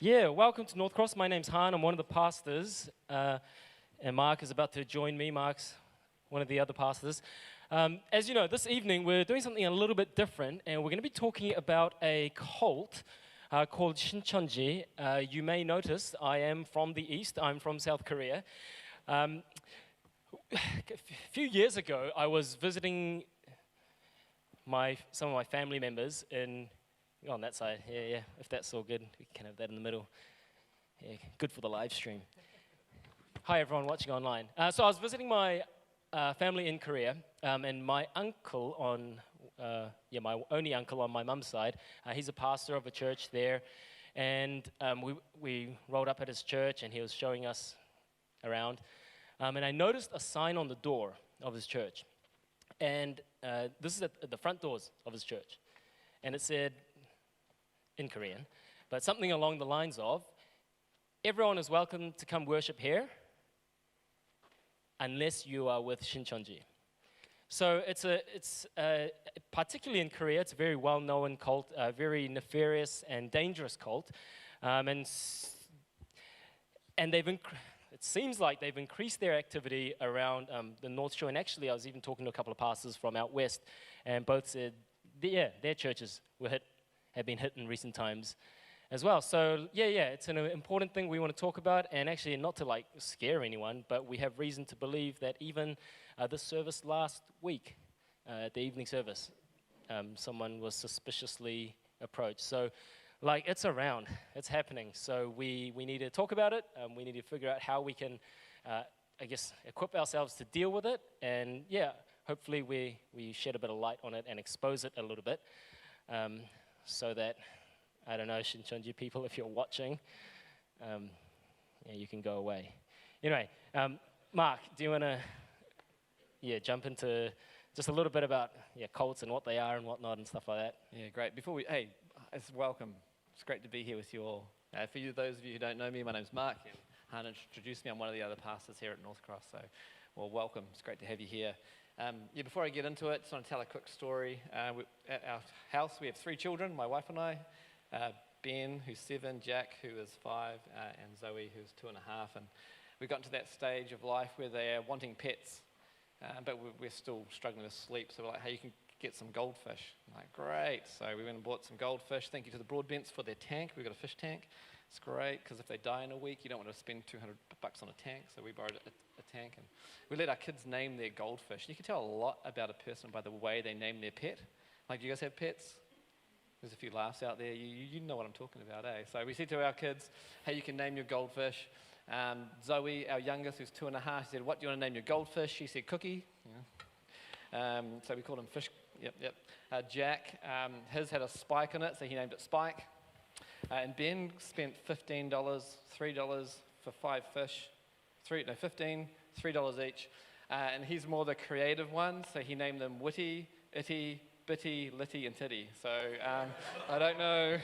Yeah, welcome to Northcross. My name's Han. I'm one of the pastors, and Mark is about to join me. Mark's one of the other pastors. As you know, this evening we're doing something a little bit different, and we're going to be talking about a cult called Shinchonji. You may notice I am from the East. I'm from South Korea. A few years ago, I was visiting some of my family members on that side. Yeah, if that's all good, we can have that in the middle. Yeah, good for the live stream. Hi, everyone watching online. So I was visiting my family in Korea, and my uncle my only uncle on my mum's side, he's a pastor of a church there, and we rolled up at his church, and he was showing us around, and I noticed a sign on the door of his church, and this is at the front doors of his church, and it said, in Korean, but something along the lines of, everyone is welcome to come worship here, unless you are with Shinchonji. So it's particularly in Korea, it's a very well-known cult, a very nefarious and dangerous cult, and it seems like they've increased their activity around the North Shore. And actually, I was even talking to a couple of pastors from out west, and both said, their churches have been hit in recent times as well. So it's an important thing we want to talk about, and actually not to scare anyone, but we have reason to believe that even this service last week, the evening service, someone was suspiciously approached. So it's around, it's happening. So we need to talk about it. We need to figure out how we can, equip ourselves to deal with it, and hopefully we shed a bit of light on it and expose it a little bit. So that, I don't know, Shinchonji people, if you're watching, you can go away. Anyway, Mark, do you want to jump into just a little bit about cults and what they are and whatnot and stuff like that? Yeah, great. It's welcome. It's great to be here with you all. For those of you who don't know me, my name's Mark, and Han introduced me. I'm one of the other pastors here at Northcross, so welcome. It's great to have you here. Before I get into it, just want to tell a quick story. At our house, we have 3 children, my wife and I, Ben, who's 7, Jack, who is 5, and Zoe, who's 2.5. And we've gotten to that stage of life where they're wanting pets, but we're still struggling to sleep. So we're like, hey, you can get some goldfish. I'm like, great. So we went and bought some goldfish. Thank you to the Broadbents for their tank. We've got a fish tank. It's great, because if they die in a week, you don't want to spend $200 on a tank, so we borrowed a tank, and we let our kids name their goldfish. You can tell a lot about a person by the way they name their pet. Do you guys have pets? There's a few laughs out there. You know what I'm talking about, eh? So we said to our kids, hey, you can name your goldfish. Zoe, our youngest, who's 2.5, said, what do you want to name your goldfish? She said, Cookie. Yeah. So we called him Fish. Yep. Jack, his had a spike on it, so he named it Spike. And Ben spent $15, $3 for 5 fish. $15, $3 each. And he's more the creative one, so he named them Witty, Itty, Bitty, Litty, and Titty. So I don't know,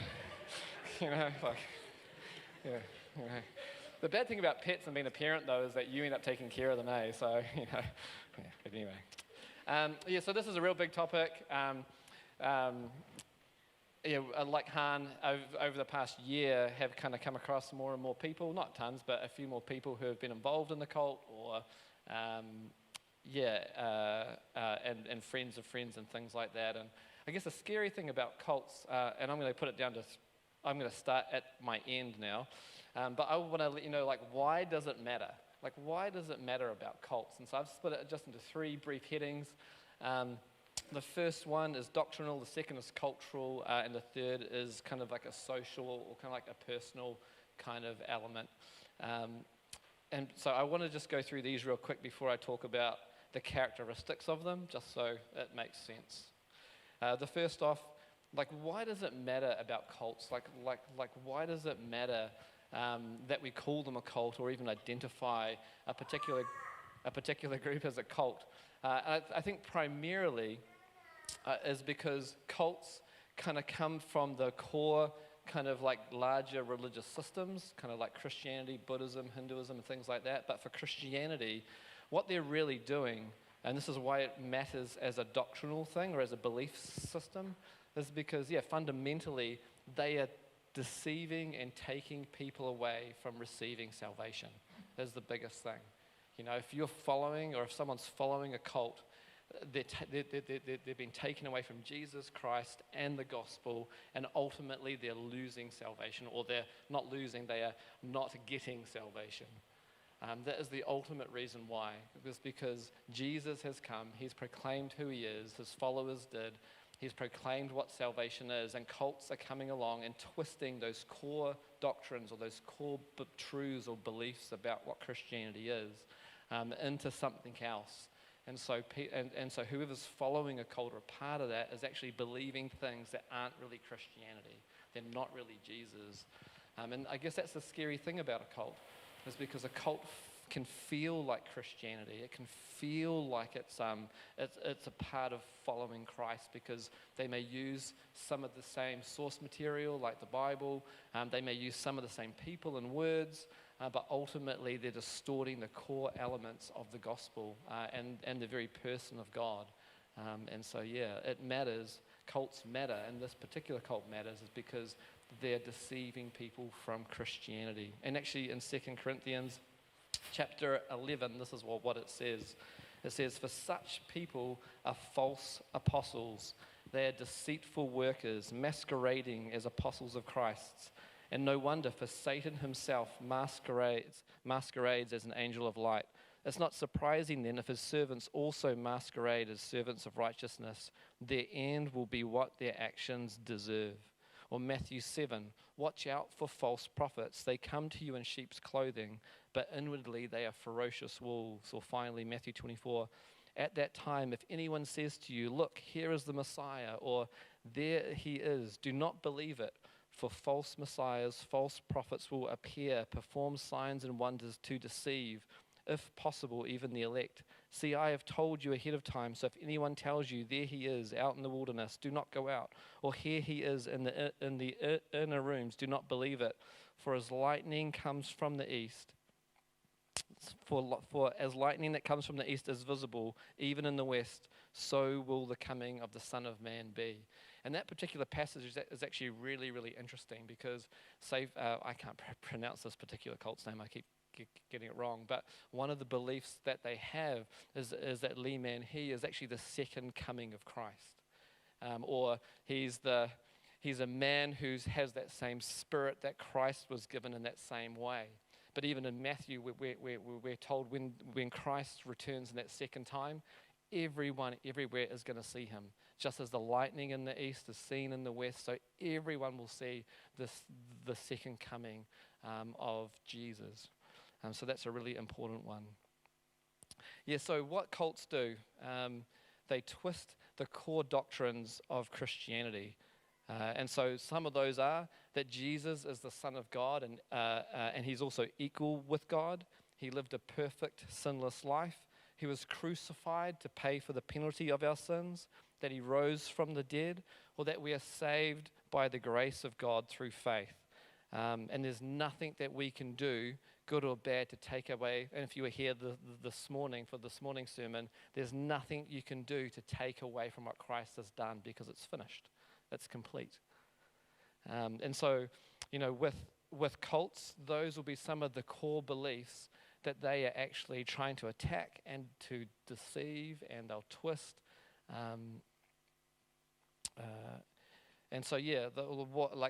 The bad thing about pets and being a parent, though, is that you end up taking care of them, eh? So, but anyway. So this is a real big topic. Like Han, over the past year, have kind of come across more and more people, not tons, but a few more people who have been involved in the cult, or and friends of friends and things like that. And I guess the scary thing about cults, and I'm going to start at my end now, but I want to let you know, why does it matter? Why does it matter about cults? And so I've split it just into 3 brief headings. The first one is doctrinal, the second is cultural, and the third is kind of like a social or kind of like a personal kind of element. And so I want to just go through these real quick before I talk about the characteristics of them, just so it makes sense. The first off, why does it matter about cults? Why does it matter that we call them a cult or even identify a particular group as a cult? I think primarily is because cults kind of come from the core kind of larger religious systems, kind of like Christianity, Buddhism, Hinduism, and things like that. But for Christianity, what they're really doing, and this is why it matters as a doctrinal thing or as a belief system, is because, fundamentally, they are deceiving and taking people away from receiving salvation is the biggest thing. You know, if you're following, or if someone's following a cult, they've been taken away from Jesus Christ and the gospel, and ultimately they're losing salvation, or they're not losing, they are not getting salvation. That is the ultimate reason why. It was because Jesus has come, he's proclaimed who he is, his followers did, he's proclaimed what salvation is, and cults are coming along and twisting those core doctrines or those core truths or beliefs about what Christianity is into something else. And so whoever's following a cult or a part of that is actually believing things that aren't really Christianity. They're not really Jesus. And I guess that's the scary thing about a cult, is because a cult can feel like Christianity. It can feel like it's a part of following Christ, because they may use some of the same source material like the Bible. They may use some of the same people and words, but ultimately they're distorting the core elements of the gospel and the very person of God. And so, yeah, it matters. Cults matter, and this particular cult matters is because they're deceiving people from Christianity. And actually in 2 Corinthians chapter 11, this is what it says. It says, "For such people are false apostles. They are deceitful workers, masquerading as apostles of Christ. And no wonder, for Satan himself masquerades as an angel of light. It's not surprising then if his servants also masquerade as servants of righteousness. Their end will be what their actions deserve." Or Matthew 7, "Watch out for false prophets. They come to you in sheep's clothing, but inwardly they are ferocious wolves." Or finally, Matthew 24, "At that time, if anyone says to you, 'Look, here is the Messiah,' or 'There he is,' do not believe it. For false messiahs, false prophets will appear, perform signs and wonders to deceive, if possible, even the elect. See, I have told you ahead of time, so if anyone tells you, 'There he is, out in the wilderness,' do not go out. Or 'Here he is in the inner rooms,' do not believe it. For as lightning comes from the east, for as lightning that comes from the east is visible, even in the west, so will the coming of the Son of Man be." And that particular passage is actually really, really interesting, because, I can't pronounce this particular cult's name, I keep getting it wrong, but one of the beliefs that they have is that Lee Man-hee is actually the second coming of Christ. Or he's a man who has that same spirit that Christ was given in that same way. But even in Matthew, we're told when Christ returns in that second time, everyone everywhere is going to see him. Just as the lightning in the east is seen in the west, so everyone will see the second coming of Jesus. So that's a really important one. Yeah, so what cults do, they twist the core doctrines of Christianity. And so some of those are that Jesus is the Son of God, and he's also equal with God. He lived a perfect, sinless life. He was crucified to pay for the penalty of our sins, that he rose from the dead, or that we are saved by the grace of God through faith. And there's nothing that we can do, good or bad, to take away. And if you were here this morning for this morning's sermon, there's nothing you can do to take away from what Christ has done, because it's finished. It's complete. And so, with cults, those will be some of the core beliefs that they are actually trying to attack and to deceive, and they'll twist. And so, yeah,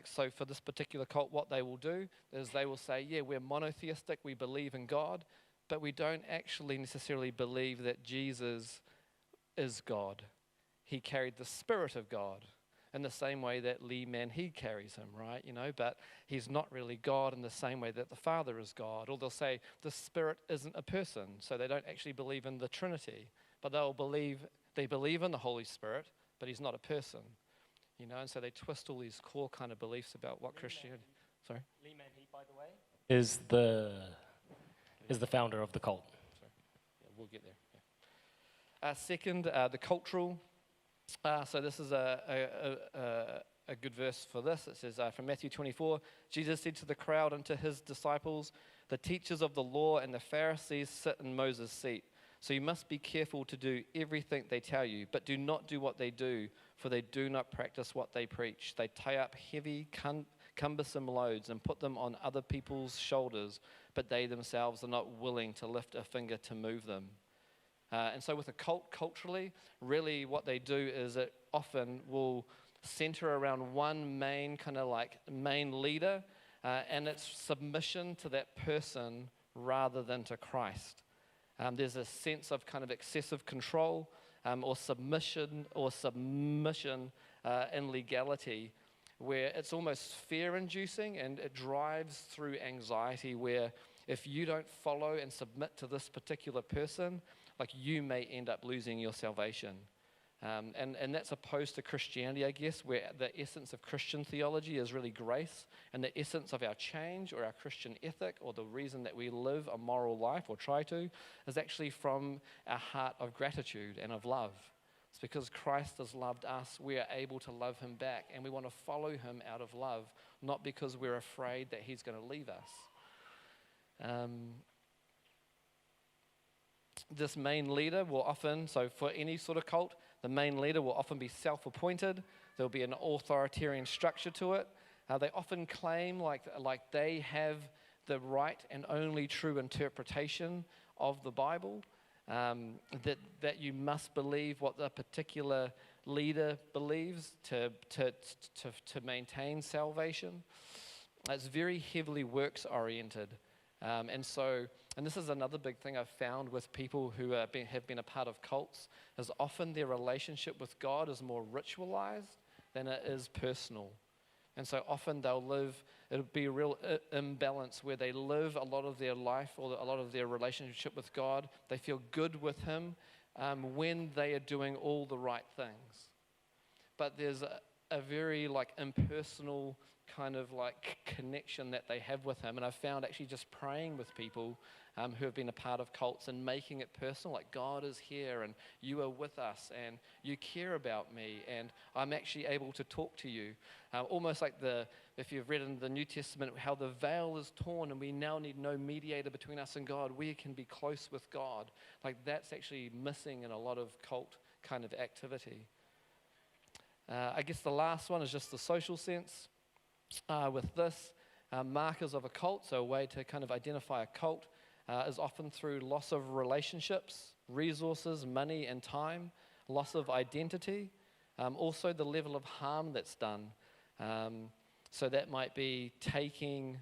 so for this particular cult, what they will do is they will say, yeah, we're monotheistic, we believe in God, but we don't actually necessarily believe that Jesus is God. He carried the Spirit of God in the same way that Lee Man-hee carries him, right? But he's not really God in the same way that the Father is God. Or they'll say the Spirit isn't a person, so they don't actually believe in the Trinity, but they believe in the Holy Spirit, but he's not a person. And so they twist all these core kind of beliefs about what Christianity. Sorry? Lee Man-hee, by the way, is the founder of the cult. Sorry. Yeah, we'll get there. Yeah. Second, the cultural. So this is a good verse for this. It says from Matthew 24, Jesus said to the crowd and to his disciples, "The teachers of the law and the Pharisees sit in Moses' seat. So you must be careful to do everything they tell you, but do not do what they do, for they do not practice what they preach. They tie up heavy, cumbersome loads and put them on other people's shoulders, but they themselves are not willing to lift a finger to move them. And so with a cult, culturally, really what they do is it often will center around one main main leader, and it's submission to that person rather than to Christ. There's a sense of kind of excessive control or submission in legality, where it's almost fear-inducing and it drives through anxiety, where if you don't follow and submit to this particular person, like you may end up losing your salvation. And that's opposed to Christianity, I guess, where the essence of Christian theology is really grace, and the essence of our change or our Christian ethic or the reason that we live a moral life or try to is actually from our heart of gratitude and of love. It's because Christ has loved us, we are able to love him back, and we want to follow him out of love, not because we're afraid that he's going to leave us. This main leader will often, so for any sort of cult, the main leader will often be self-appointed. There'll be an authoritarian structure to it. They often claim like they have the right and only true interpretation of the Bible, that you must believe what the particular leader believes to maintain salvation. It's very heavily works-oriented. And this is another big thing I've found with people who have been a part of cults, is often their relationship with God is more ritualized than it is personal. And so often it'll be a real imbalance where they live a lot of their life or a lot of their relationship with God. They feel good with him when they are doing all the right things. But there's a very impersonal kind of connection that they have with him. And I've found actually just praying with people who have been a part of cults and making it personal, like God is here and you are with us and you care about me and I'm actually able to talk to you. Almost like if you've read in the New Testament how the veil is torn and we now need no mediator between us and God, we can be close with God. Like that's actually missing in a lot of cult kind of activity. I guess the last one is just the social sense. With this, markers of a cult, so a way to kind of identify a cult, is often through loss of relationships, resources, money, and time, loss of identity, also the level of harm that's done. So that might be taking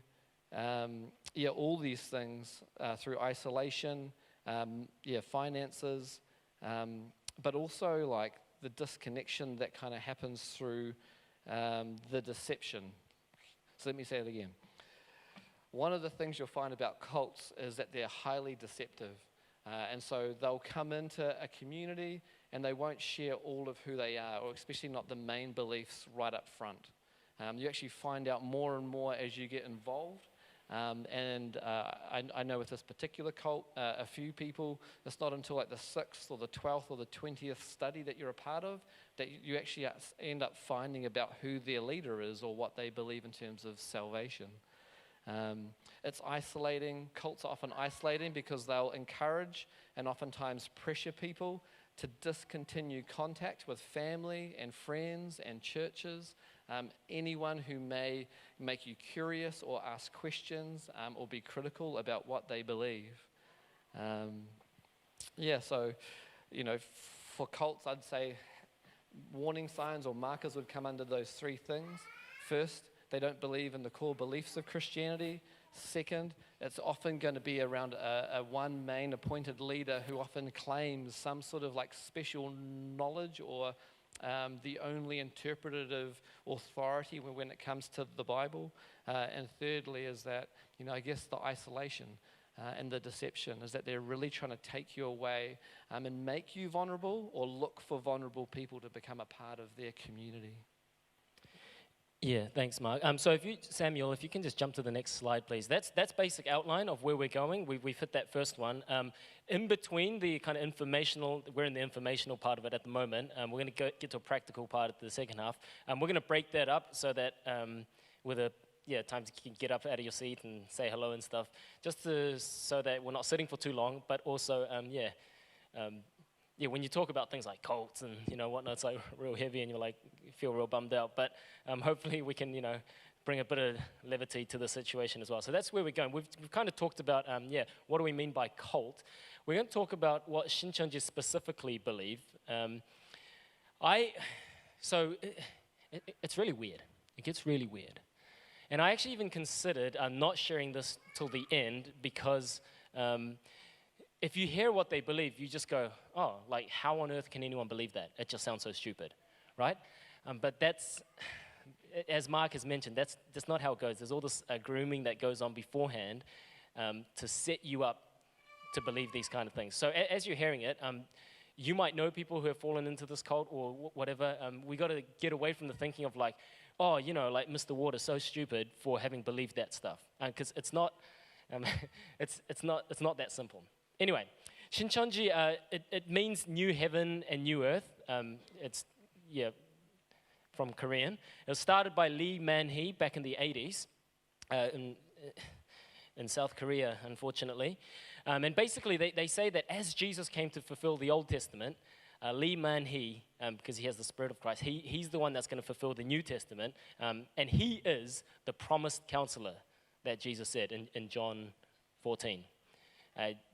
all these things through isolation, finances, but also like the disconnection that kind of happens through the deception. So let me say it again. One of the things you'll find about cults is that they're highly deceptive. And so they'll come into a community and they won't share all of who they are, or especially not the main beliefs right up front. You actually find out more and more as you get involved. I know with this particular cult, a few people, it's not until like the 6th or the 12th or the 20th study that you're a part of that you actually end up finding about who their leader is or what they believe in terms of salvation. It's isolating. Cults are often isolating because they'll encourage and oftentimes pressure people to discontinue contact with family and friends and churches, anyone who may make you curious or ask questions or be critical about what they believe. So, for cults, I'd say warning signs or markers would come under those three things. First, they don't believe in the core beliefs of Christianity. Second, it's often going to be around a one main appointed leader who often claims some sort of like special knowledge or the only interpretative authority when it comes to the Bible. And thirdly is that, I guess the isolation and the deception is that they're really trying to take you away and make you vulnerable or look for vulnerable people to become a part of their community. Yeah, thanks, Mark. So Samuel, if you can just jump to the next slide, please. That's basic outline of where we're going. We've hit that first one. In between the kind of informational, we're in the informational part of it at the moment. We're going to get to a practical part at the second half. We're going to break that up so that with time to get up out of your seat and say hello and stuff, so that we're not sitting for too long, but also, when you talk about things like cults and whatnot, it's like real heavy and you feel real bummed out. But hopefully we can bring a bit of levity to the situation as well. So that's where we're going. We've kind of talked about, what do we mean by cult? We're going to talk about what Shinchonji specifically believe. It's really weird. It gets really weird. And I actually even considered not sharing this till the end because if you hear what they believe, you just go, oh, like how on earth can anyone believe that? It just sounds so stupid, right? But that's, as Mark has mentioned, that's not how it goes. There's all this grooming that goes on beforehand to set you up to believe these kind of things. So as you're hearing it, you might know people who have fallen into this cult or whatever. We got to get away from the thinking of like, oh, like Mr. Water's so stupid for having believed that stuff, because it's not, it's not that simple. Anyway, Shinchonji, it means new heaven and new earth. It's from Korean. It was started by Lee Man-hee back in the 80s in South Korea, unfortunately. And basically, they say that as Jesus came to fulfill the Old Testament, Lee Man-hee, because he has the Spirit of Christ, he's the one that's going to fulfill the New Testament, and he is the promised counselor that Jesus said in John 14.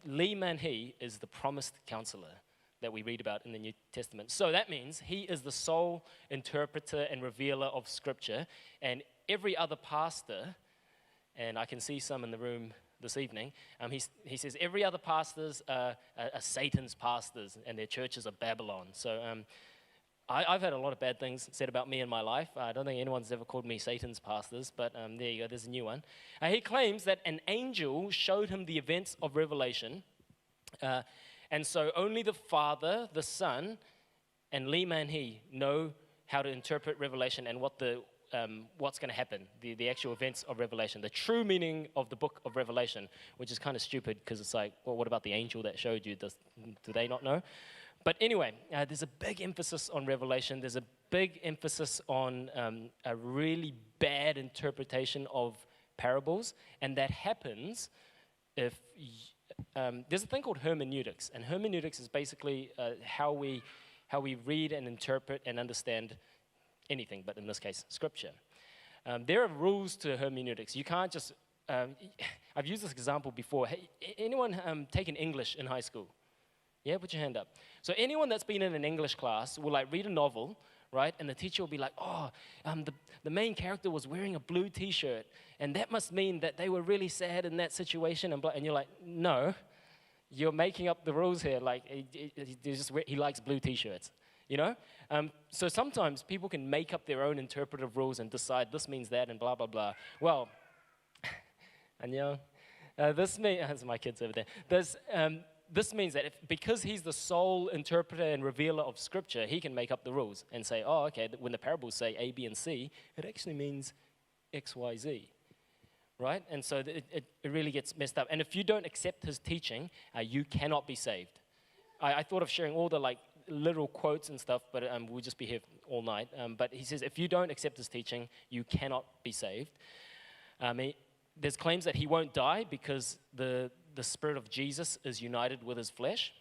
Lee Man-hee is the promised counselor that we read about in the New Testament. So that means he is the sole interpreter and revealer of Scripture, and every other pastor, and I can see some in the room this evening, he says every other pastors are Satan's pastors and their churches are Babylon. So I've had a lot of bad things said about me in my life. I don't think anyone's ever called me Satan's pastors, but there you go, there's a new one. He claims that an angel showed him the events of Revelation, and so only the Father, the Son, and Lee Man-hee know how to interpret Revelation and what's going to happen, the actual events of Revelation, the true meaning of the book of Revelation, which is kind of stupid because it's like, well, what about the angel that showed you? Do they not know? But anyway, there's a big emphasis on Revelation. There's a big emphasis on a really bad interpretation of parables, and that happens if there's a thing called hermeneutics, and hermeneutics is basically how we read and interpret and understand anything, but in this case, Scripture. There are rules to hermeneutics. You can't just, I've used this example before. Hey, anyone taken English in high school? Yeah, put your hand up. So anyone that's been in an English class will like read a novel, right? And the teacher will be like, the main character was wearing a blue t-shirt, and that must mean that they were really sad in that situation, and you're like, no, you're making up the rules here. Like, he likes blue t-shirts. So sometimes people can make up their own interpretive rules and decide this means that and blah, blah, blah. Well, this means, my kids over there, this means that because he's the sole interpreter and revealer of Scripture, he can make up the rules and say, oh, okay, when the parables say A, B, and C, it actually means X, Y, Z, right? And so it really gets messed up. And if you don't accept his teaching, you cannot be saved. I thought of sharing all the literal quotes and stuff, but we'll just be here all night. But he says, if you don't accept his teaching, you cannot be saved. There's claims that he won't die because the Spirit of Jesus is united with his flesh.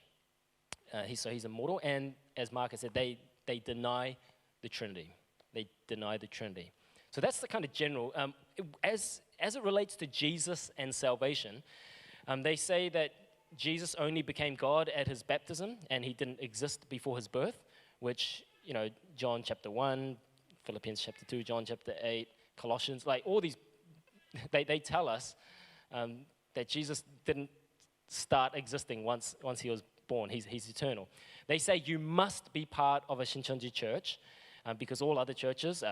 So he's immortal. And as Mark has said, they deny the Trinity. They deny the Trinity. So that's the kind of general. As it relates to Jesus and salvation, they say that Jesus only became God at his baptism, and he didn't exist before his birth, which, John chapter 1, Philippians chapter 2, John chapter 8, Colossians, like all these, they tell us that Jesus didn't start existing once he was born. He's eternal. They say you must be part of a Shinchonji church because all other churches,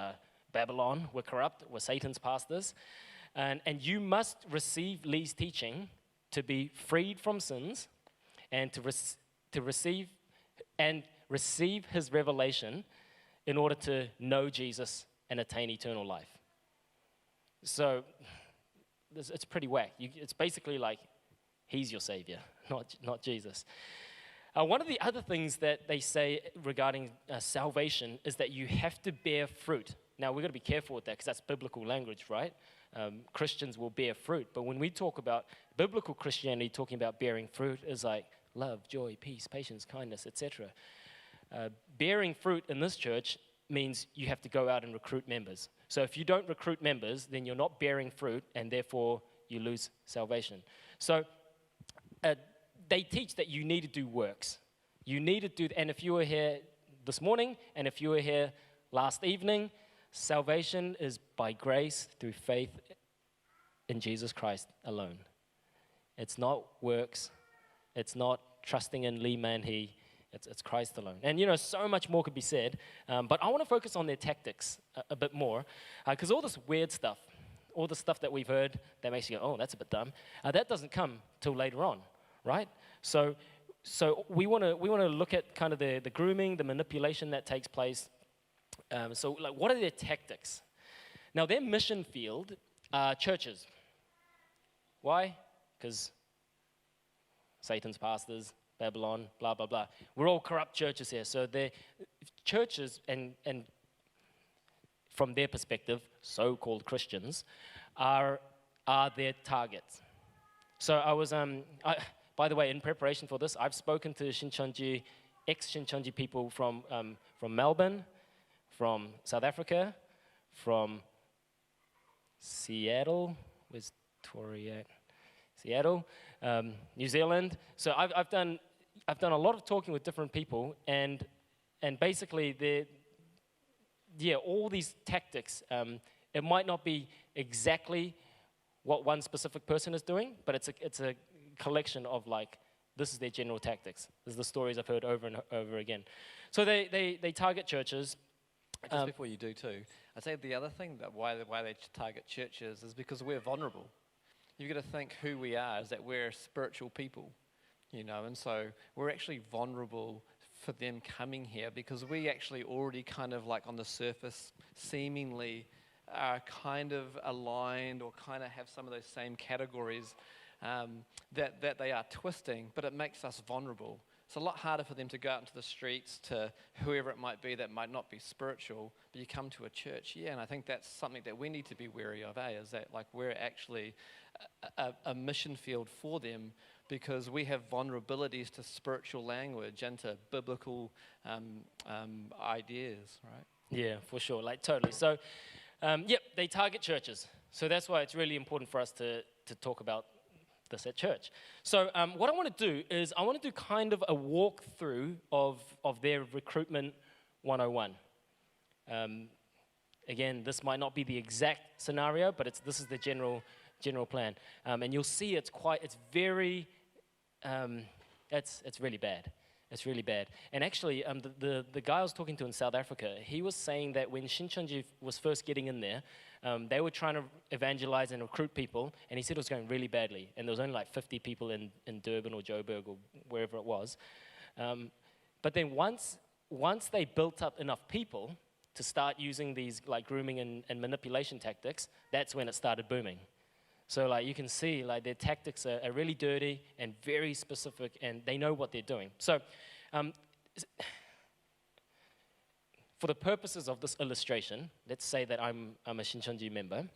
Babylon, were corrupt, were Satan's pastors, and you must receive Lee's teaching to be freed from sins and to receive his revelation in order to know Jesus and attain eternal life. So it's pretty whack. It's basically like he's your savior, not Jesus. One of the other things that they say regarding salvation is that you have to bear fruit. Now, we've got to be careful with that because that's biblical language, right? Christians will bear fruit. But when we talk about biblical Christianity, talking about bearing fruit is like love, joy, peace, patience, kindness, etc. Bearing fruit in this church means you have to go out and recruit members. So if you don't recruit members, then you're not bearing fruit, and therefore you lose salvation. So they teach that you need to do works. You need to do, and if you were here this morning, and if you were here last evening, salvation is by grace through faith in Jesus Christ alone. It's not works. It's not trusting in Lee Man-hee. It's Christ alone. And, so much more could be said, but I want to focus on their tactics a bit more, because all this weird stuff, all the stuff that we've heard that makes you go, oh, that's a bit dumb, that doesn't come till later on, right? So we want to look at kind of the grooming, the manipulation that takes place. So what are their tactics? Now, their mission field are churches. Why? Because Satan's pastors, Babylon, blah, blah, blah. We're all corrupt churches here. So the churches, and from their perspective, so-called Christians, are their targets. So I was, by the way, in preparation for this, I've spoken to Shinchonji, ex-Shinchonji people from Melbourne, from South Africa, from Seattle. Where's Tori at? Seattle, New Zealand. So I've done a lot of talking with different people, and basically all these tactics. It might not be exactly what one specific person is doing, but it's a collection of this is their general tactics. This is the stories I've heard over and over again. So they target churches. Just before you do too, I'd say the other thing that why they target churches is because we're vulnerable. You've got to think who we are, is that we're spiritual people, and so we're actually vulnerable for them coming here because we actually already kind of on the surface seemingly are kind of aligned or kind of have some of those same categories that they are twisting, but it makes us vulnerable. It's a lot harder for them to go out into the streets to whoever it might be that might not be spiritual, but you come to a church, and I think that's something that we need to be wary of, is that we're actually a mission field for them because we have vulnerabilities to spiritual language and to biblical ideas, right? Yeah, for sure, totally. So, they target churches. So that's why it's really important for us to talk about this at church. So what I want to do is I want to do kind of a walkthrough of their recruitment 101. Again, this might not be the exact scenario, but this is the general plan. And you'll see it's really bad. It's really bad. And actually, the guy I was talking to in South Africa, he was saying that when Shinchonji was first getting in there, they were trying to evangelize and recruit people, and he said it was going really badly. And there was only 50 people in Durban or Joburg or wherever it was. But then once they built up enough people to start using these grooming and manipulation tactics, that's when it started booming. So you can see their tactics are really dirty and very specific, and they know what they're doing. So for the purposes of this illustration, let's say that I'm a Shinchonji member,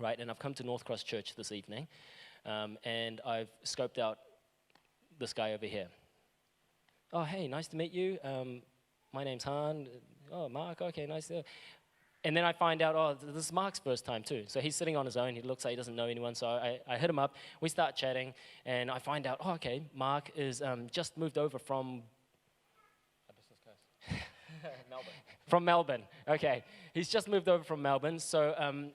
right? And I've come to Northcross Church this evening, and I've scoped out this guy over here. Oh, hey, nice to meet you. My name's Han. Oh, Mark, okay, nice to... And then I find out, this is Mark's first time too. So he's sitting on his own. He looks like he doesn't know anyone. So I hit him up. We start chatting. And I find out, okay, Mark is just moved over from... Melbourne. From Melbourne. Okay. He's just moved over from Melbourne. So I'm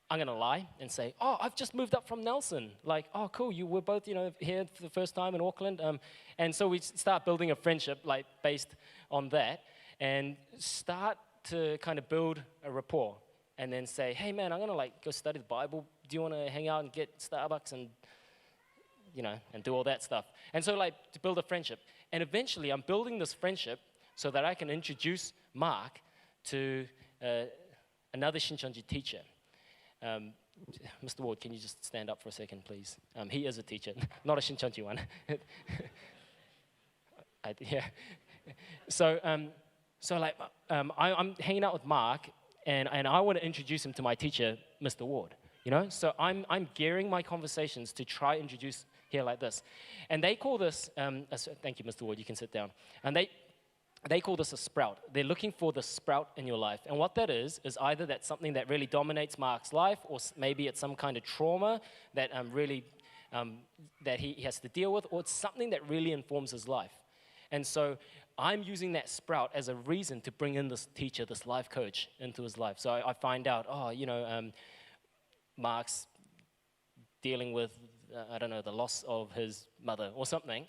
going to lie and say, I've just moved up from Nelson. Cool, you were both, here for the first time in Auckland. And so we start building a friendship, based on that. And start to kind of build a rapport, and then say, hey man, I'm gonna go study the Bible. Do you want to hang out and get Starbucks and and do all that stuff? And so to build a friendship. And eventually I'm building this friendship so that I can introduce Mark to another Shinchonji teacher. Mr. Ward, can you just stand up for a second, please? He is a teacher, not a Shinchonji one. Yeah. So I'm hanging out with Mark, and I want to introduce him to my teacher, Mr. Ward. So I'm gearing my conversations to try introduce here like this, and they call this. Thank you, Mr. Ward. You can sit down. And they call this a sprout. They're looking for the sprout in your life. And what that is either that's something that really dominates Mark's life, or maybe it's some kind of trauma that really that he has to deal with, or it's something that really informs his life. And so I'm using that sprout as a reason to bring in this teacher, this life coach, into his life. So I find out, Mark's dealing with, the loss of his mother or something.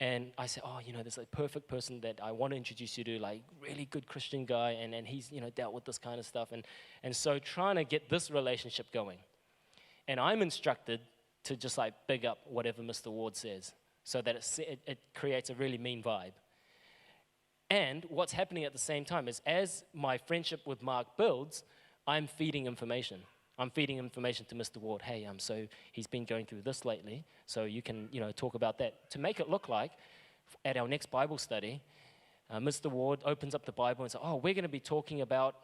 And I say, there's a perfect person that I want to introduce you to, like, really good Christian guy, and he's, dealt with this kind of stuff. And so trying to get this relationship going. And I'm instructed to just, like, big up whatever Mr. Ward says so that it creates a really mean vibe. And what's happening at the same time is as my friendship with Mark builds, I'm feeding information. I'm feeding information to Mr. Ward. Hey, so he's been going through this lately, so you can, talk about that. To make it look like, at our next Bible study, Mr. Ward opens up the Bible and says, we're going to be talking about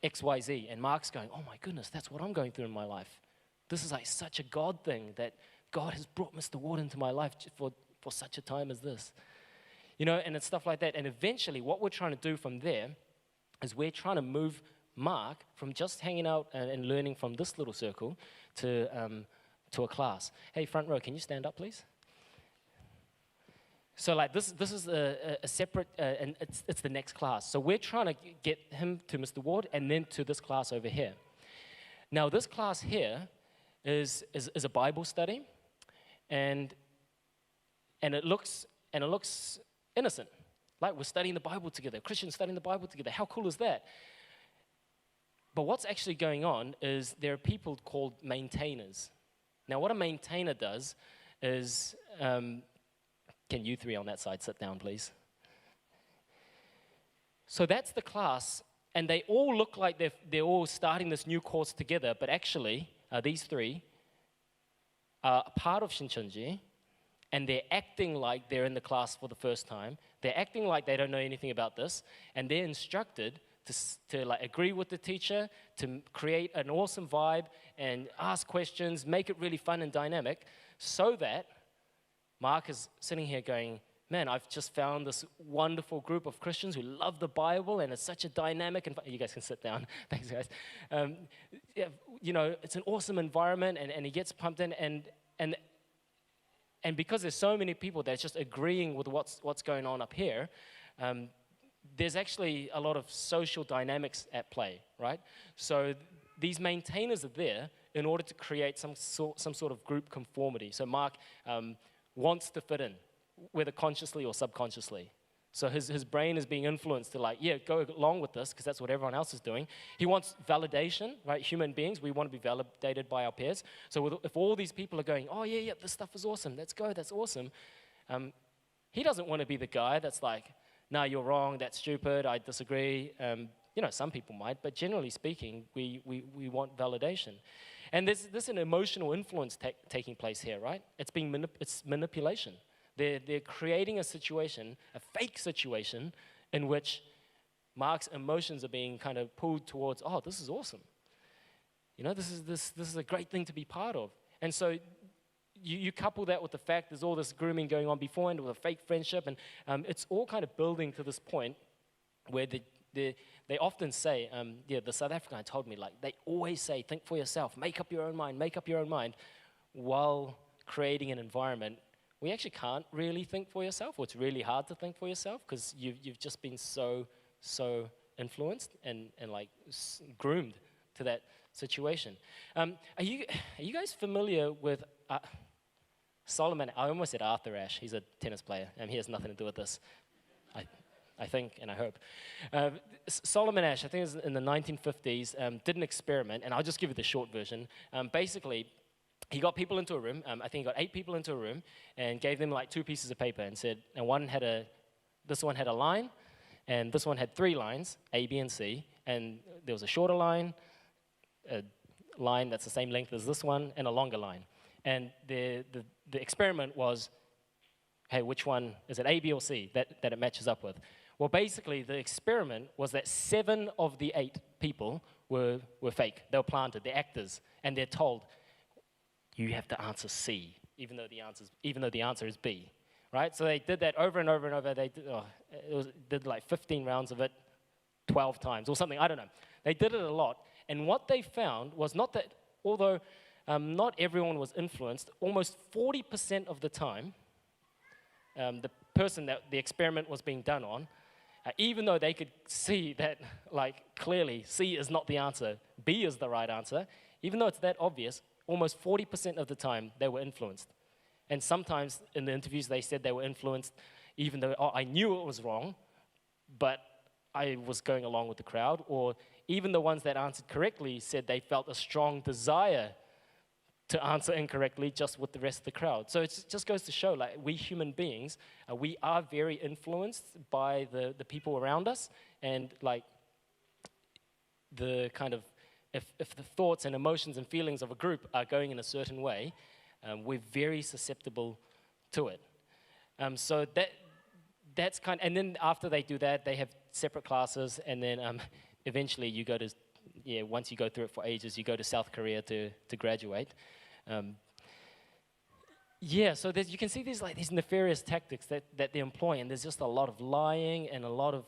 X, Y, Z. And Mark's going, oh my goodness, that's what I'm going through in my life. This is like such a God thing that God has brought Mr. Ward into my life for such a time as this. And it's stuff like that. And eventually, what we're trying to do from there is we're trying to move Mark from just hanging out and learning from this little circle to a class. Hey, front row, can you stand up, please? So, like, this is a separate, and it's the next class. So we're trying to get him to Mr. Ward and then to this class over here. Now, this class here is a Bible study, and it looks innocent. Like, we're studying the Bible together. Christians studying the Bible together. How cool is that? But what's actually going on is there are people called maintainers. Now, what a maintainer does is, can you three on that side sit down, please? So that's the class, and they all look like they're all starting this new course together, but actually, these three are a part of Shinchonji, and they're acting like they're in the class for the first time. They're acting like they don't know anything about this, and they're instructed to like agree with the teacher, to create an awesome vibe and ask questions, make it really fun and dynamic, so that Mark is sitting here going, man, I've just found this wonderful group of Christians who love the Bible, and it's such a dynamic, you guys can sit down, thanks guys. It's an awesome environment, and he gets pumped in, and because there's so many people that's just agreeing with what's going on up here, there's actually a lot of social dynamics at play, right? So these maintainers are there in order to create some sort of group conformity. So Mark wants to fit in, whether consciously or subconsciously. So his brain is being influenced to go along with this because that's what everyone else is doing. He wants validation, right? Human beings, we want to be validated by our peers. So if all these people are going, oh yeah, this stuff is awesome, let's go, that's awesome. He doesn't want to be the guy that's like, no, you're wrong, that's stupid, I disagree. Some people might, but generally speaking, we want validation. And there's an emotional influence taking place here, right? It's manipulation. They're creating a situation, a fake situation, in which Mark's emotions are being kind of pulled towards, oh, this is awesome. This is a great thing to be part of. And so you couple that with the fact there's all this grooming going on beforehand with a fake friendship, and it's all kind of building to this point where they often say, the South African told me, like, they always say, think for yourself, make up your own mind, while creating an environment we actually can't really think for yourself, or it's really hard to think for yourself because you've just been so influenced and groomed to that situation. Are you guys familiar with Solomon? I almost said Arthur Ashe. He's a tennis player, and he has nothing to do with this. I think, and I hope. Solomon Ashe, I think it was in the 1950s, did an experiment, and I'll just give you the short version. Basically, he got people into a room. I think he got 8 people into a room and gave them like 2 pieces of paper and said, and this one had a line, and this one had 3 lines, A, B, and C, and there was a shorter line, a line that's the same length as this one, and a longer line. And the experiment was, hey, which one, is it A, B, or C that it matches up with? Well, basically, the experiment was that 7 of the 8 people were fake. They were planted, they're actors, and they're told, you have to answer C, even though the answer is B. right? So they did that over and over and over. They did like 15 rounds of it 12 times or something. I don't know. They did it a lot. And what they found was not that, although not everyone was influenced, almost 40% of the time, the person that the experiment was being done on, even though they could see that, like, clearly C is not the answer, B is the right answer, even though it's that obvious, almost 40% of the time they were influenced. And sometimes in the interviews they said they were influenced even though, I knew it was wrong, but I was going along with the crowd. Or even the ones that answered correctly said they felt a strong desire to answer incorrectly just with the rest of the crowd. So it just goes to show, like, we human beings, we are very influenced by the people around us, and like the kind of, if the thoughts and emotions and feelings of a group are going in a certain way, we're very susceptible to it. So that's kind of, and then after they do that, they have separate classes, and then eventually you go to, once you go through it for ages, you go to South Korea to graduate. So you can see these nefarious tactics that they employ, and there's just a lot of lying and a lot of,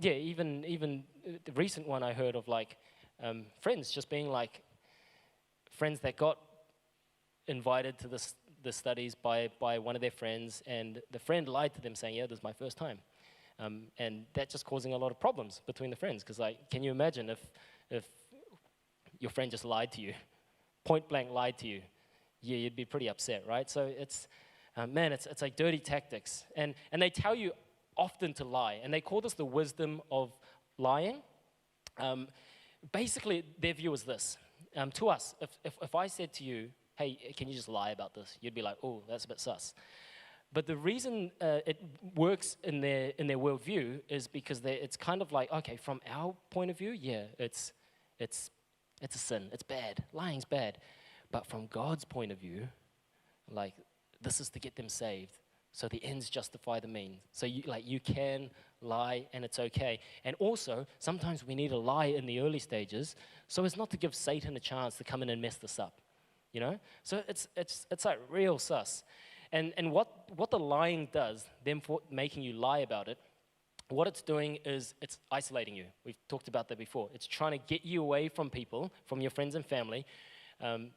even the recent one I heard of, like, friends just being like, friends that got invited to the studies by one of their friends, and the friend lied to them saying, yeah, this is my first time. And that just causing a lot of problems between the friends, because, like, can you imagine if your friend just lied to you, point blank lied to you? Yeah, you'd be pretty upset, right? So it's like dirty tactics, and they tell you often to lie, and they call this the wisdom of lying. Basically, their view is this: to us, if I said to you, hey, can you just lie about this? You'd be like, oh, that's a bit sus. But the reason it works in their worldview is because it's kind of like, okay, from our point of view, yeah, it's a sin, it's bad, lying's bad. But from God's point of view, like, this is to get them saved. So the ends justify the means. So you can lie and it's okay. And also, sometimes we need to lie in the early stages so as not to give Satan a chance to come in and mess this up. You know? So it's like real sus. And what the lying does, them making you lie about it, what it's doing is it's isolating you. We've talked about that before. It's trying to get you away from people, from your friends and family,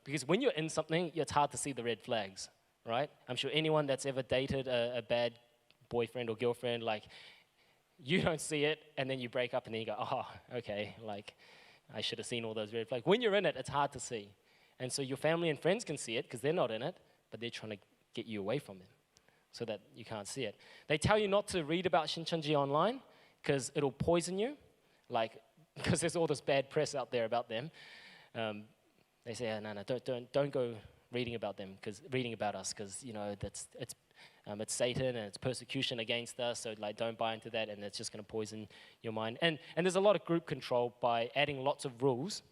because when you're in something, it's hard to see the red flags, right? I'm sure anyone that's ever dated a bad boyfriend or girlfriend, like, you don't see it, and then you break up, and then you go, oh, okay, like, I should have seen all those red flags. When you're in it, it's hard to see. And so your family and friends can see it because they're not in it, but they're trying to get you away from it so that you can't see it. They tell you not to read about Shinchonji online because it'll poison you, like, because there's all this bad press out there about them. They say, no, don't go reading about them, reading about us, because, you know, it's Satan and it's persecution against us, so, like, don't buy into that, and it's just going to poison your mind. And there's a lot of group control by adding lots of rules,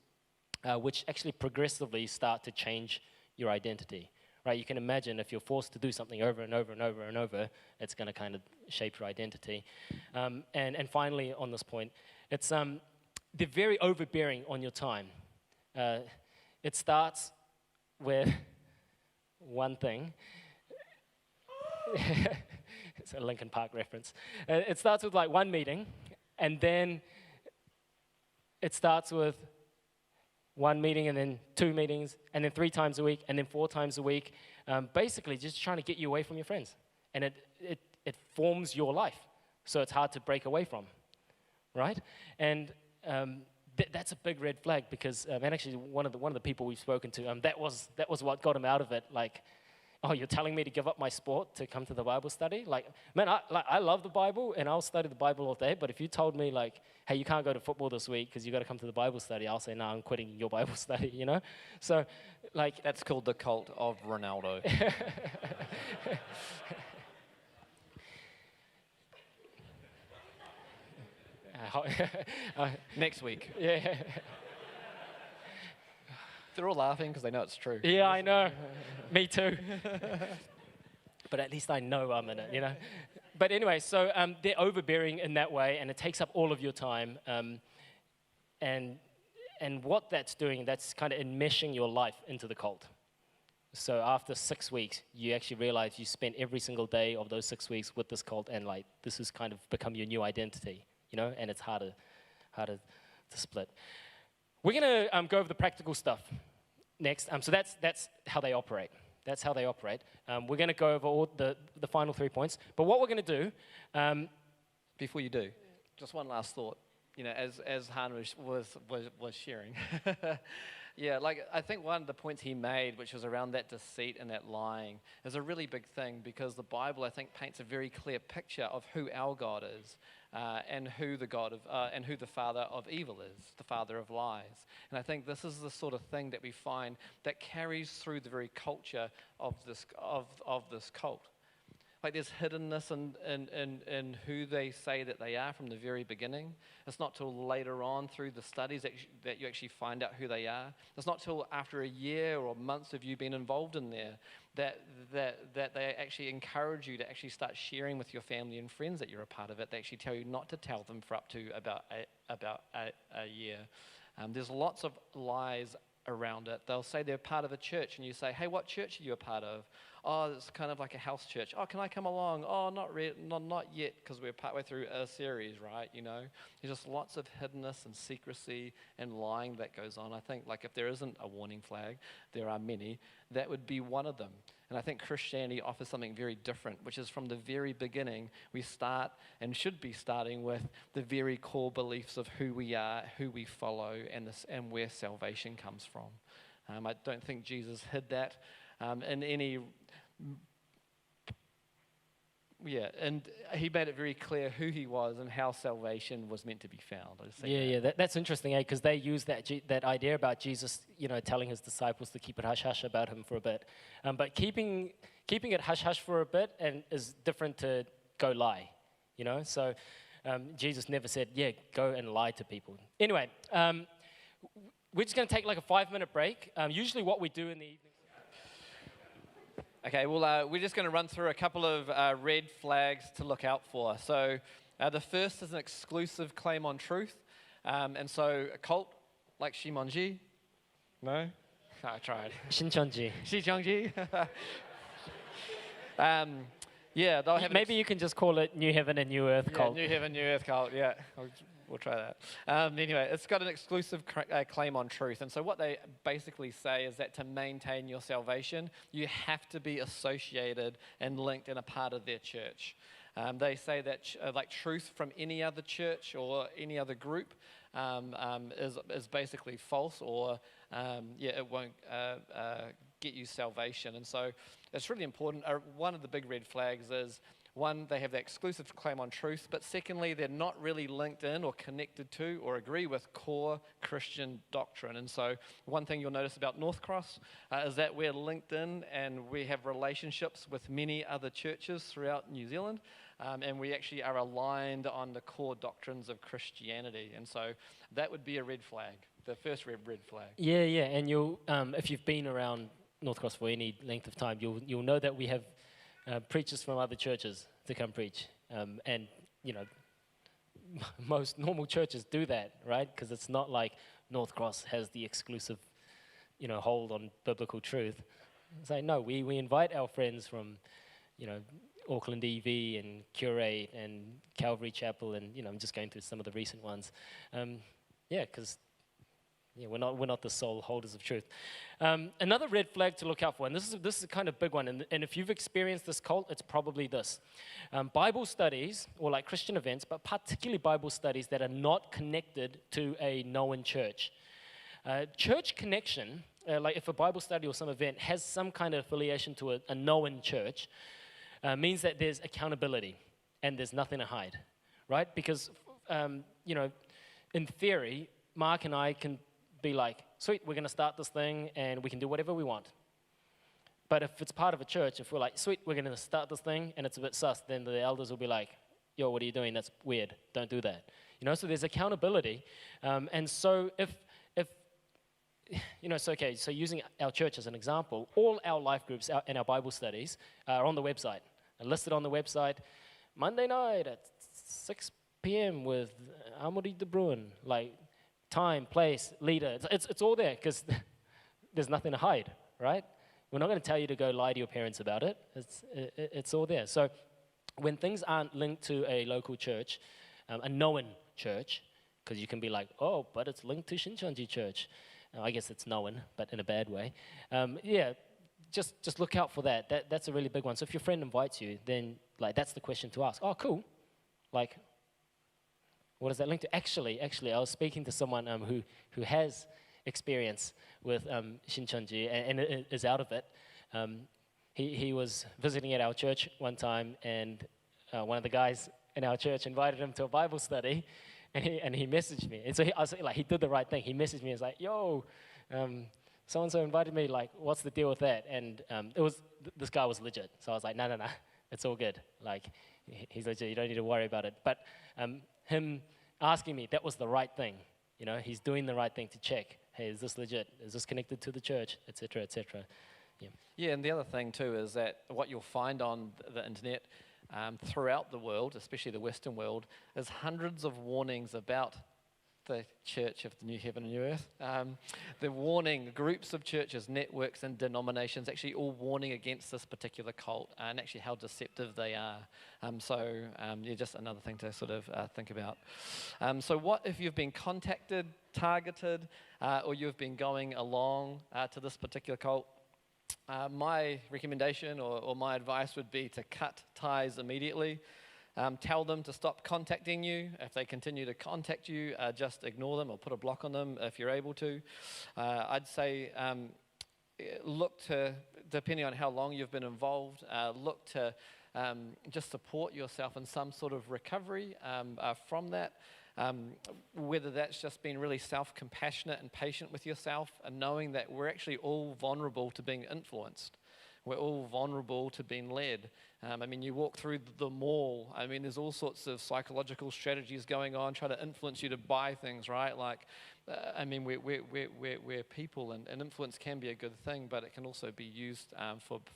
which actually progressively start to change your identity. Right, you can imagine if you're forced to do something over and over and over and over, it's going to kind of shape your identity. And finally, on this point, it's they're very overbearing on your time. It starts with one thing. It's a Linkin Park reference. It starts with, like, one meeting, and then it starts with one meeting, and then 2 meetings, and then 3 times a week, and then 4 times a week, basically just trying to get you away from your friends. And it forms your life, so it's hard to break away from, right? And that's a big red flag, because, and actually one of the people we've spoken to, that was what got him out of it. Like, oh, you're telling me to give up my sport to come to the Bible study? Like, man, I love the Bible, and I'll study the Bible all day, but if you told me, like, hey, you can't go to football this week because you got to come to the Bible study, I'll say, no, I'm quitting your Bible study, you know? So, like... That's called the cult of Ronaldo. Next week. Yeah. They're all laughing because they know it's true. Yeah, I know. Me too. But at least I know I'm in it, you know? But anyway, so they're overbearing in that way, and it takes up all of your time. And what that's doing, that's kind of enmeshing your life into the cult. So after 6 weeks, you actually realize you spent every single day of those 6 weeks with this cult, and like this has kind of become your new identity, and it's harder to split. We're going to go over the practical stuff next. So that's how they operate. That's how they operate. We're going to go over all the final 3 points. But what we're going to do, Before you do, just one last thought. As Hannah was sharing. Yeah, like I think one of the points he made, which was around that deceit and that lying, is a really big thing because the Bible, I think, paints a very clear picture of who our God is and who the father of evil is, the father of lies. And I think this is the sort of thing that we find that carries through the very culture of this cult. Like there's hiddenness in who they say that they are from the very beginning. It's not till later on through the studies that you actually find out who they are. It's not till after a year or months of you being involved in there that they actually encourage you to actually start sharing with your family and friends that you're a part of it. They actually tell you not to tell them for up to about a year. There's lots of lies around it. They'll say they're part of a church, and you say, "Hey, what church are you a part of?" "Oh, it's kind of like a house church." "Oh, can I come along?" "Oh, not yet, because we're partway through a series, right?" There's just lots of hiddenness and secrecy and lying that goes on. I think, like, if there isn't a warning flag, there are many. That would be one of them. And I think Christianity offers something very different, which is from the very beginning, we start and should be starting with the very core beliefs of who we are, who we follow, and where salvation comes from. I don't think Jesus hid that in any... Yeah, and he made it very clear who he was and how salvation was meant to be found. That's interesting, because they use that idea about Jesus, telling his disciples to keep it hush-hush about him for a bit. But keeping it hush-hush for a bit is different to go lie, So Jesus never said, go and lie to people. Anyway, we're just going to take like a 5-minute break. Usually what we do in the evening... Okay, well, we're just going to run through a couple of red flags to look out for. So the first is an exclusive claim on truth. And so a cult like Shincheonji. No? I tried. Shinchonji. Shinchonji. They'll have... Maybe you can just call it New Heaven and New Earth cult. New Heaven, New Earth cult, yeah. We'll try that. Anyway, it's got an exclusive claim on truth. And so what they basically say is that to maintain your salvation, you have to be associated and linked in a part of their church. They say that like truth from any other church or any other group is basically false, or it won't get you salvation. And so it's really important. One of the big red flags is, one, they have that exclusive claim on truth, but secondly, they're not really linked in or connected to or agree with core Christian doctrine. And so one thing you'll notice about Northcross is that we're linked in and we have relationships with many other churches throughout New Zealand, and we actually are aligned on the core doctrines of Christianity. And so that would be a red flag, the first red flag. Yeah, and you'll, if you've been around Northcross for any length of time, you'll know that we have preachers from other churches to come preach. And, most normal churches do that, right? Because it's not like Northcross has the exclusive, hold on biblical truth. It's like, no, we invite our friends from, Auckland EV and Curate and Calvary Chapel, and, I'm just going through some of the recent ones. Because... we're not the sole holders of truth. Another red flag to look out for, and this is a kind of big one, and if you've experienced this cult, it's probably this. Bible studies, or like Christian events, but particularly Bible studies that are not connected to a known church. Church connection, like if a Bible study or some event has some kind of affiliation to a known church, means that there's accountability and there's nothing to hide, right? Because, in theory, Mark and I can be like, sweet, we're going to start this thing and we can do whatever we want. But if it's part of a church, if we're like, sweet, we're going to start this thing and it's a bit sus, then the elders will be like, yo, what are you doing? That's weird. Don't do that. So there's accountability. And so so using our church as an example, all our life groups and our Bible studies are on the website, are listed on the website. Monday night at 6 p.m. with Amaury de Bruin, like, time, place, leader. It's all there because there's nothing to hide, right? we're not going to tell you to go lie to your parents about it. It's all there. So when things aren't linked to a local church, a known church, because you can be like, oh, but it's linked to Shinchonji Church. I guess it's known, but in a bad way. Just look out for that. That's a really big one. So if your friend invites you, then like that's the question to ask. Oh, cool. Like, what does that link to? Actually, I was speaking to someone who has experience with Shinchonji and is out of it. He was visiting at our church one time, and one of the guys in our church invited him to a Bible study, and he messaged me. And so I was like, he did the right thing. He messaged me and was like, yo, so-and-so invited me, like, what's the deal with that? And this guy was legit. So I was like, no, it's all good. Like, he's legit, you don't need to worry about it. But him asking me, that was the right thing. You know, he's doing the right thing to check. Hey, is this legit? Is this connected to the church? Et cetera, et cetera. Yeah, and the other thing too is that what you'll find on the internet throughout the world, especially the Western world, is hundreds of warnings about the church of the new heaven and new earth. They're warning groups of churches, networks, and denominations, actually all warning against this particular cult and actually how deceptive they are. Just another thing to sort of think about. So what if you've been contacted, targeted, or you've been going along to this particular cult? My recommendation or my advice would be to cut ties immediately. Tell them to stop contacting you. If they continue to contact you, just ignore them or put a block on them if you're able to. I'd say look to, depending on how long you've been involved, look to just support yourself in some sort of recovery from that. Whether that's just being really self-compassionate and patient with yourself and knowing that we're actually all vulnerable to being influenced. We're all vulnerable to being led. You walk through the mall. There's all sorts of psychological strategies going on, trying to influence you to buy things, right? We're people, and influence can be a good thing, but it can also be used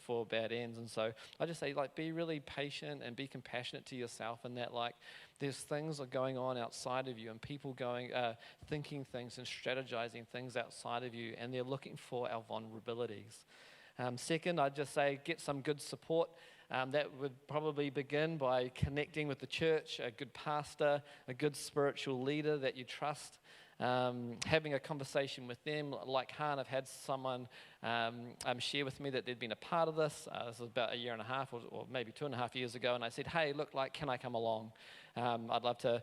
for bad ends. And so I just say, be really patient and be compassionate to yourself, and that, there's things are going on outside of you, and people thinking things and strategizing things outside of you, and they're looking for our vulnerabilities. Second, I'd just say get some good support. That would probably begin by connecting with the church, a good pastor, a good spiritual leader that you trust, having a conversation with them. Like Han, I've had someone share with me that they'd been a part of this. This was about a year and a half or maybe 2.5 years ago, and I said, hey, look, can I come along? I'd love to,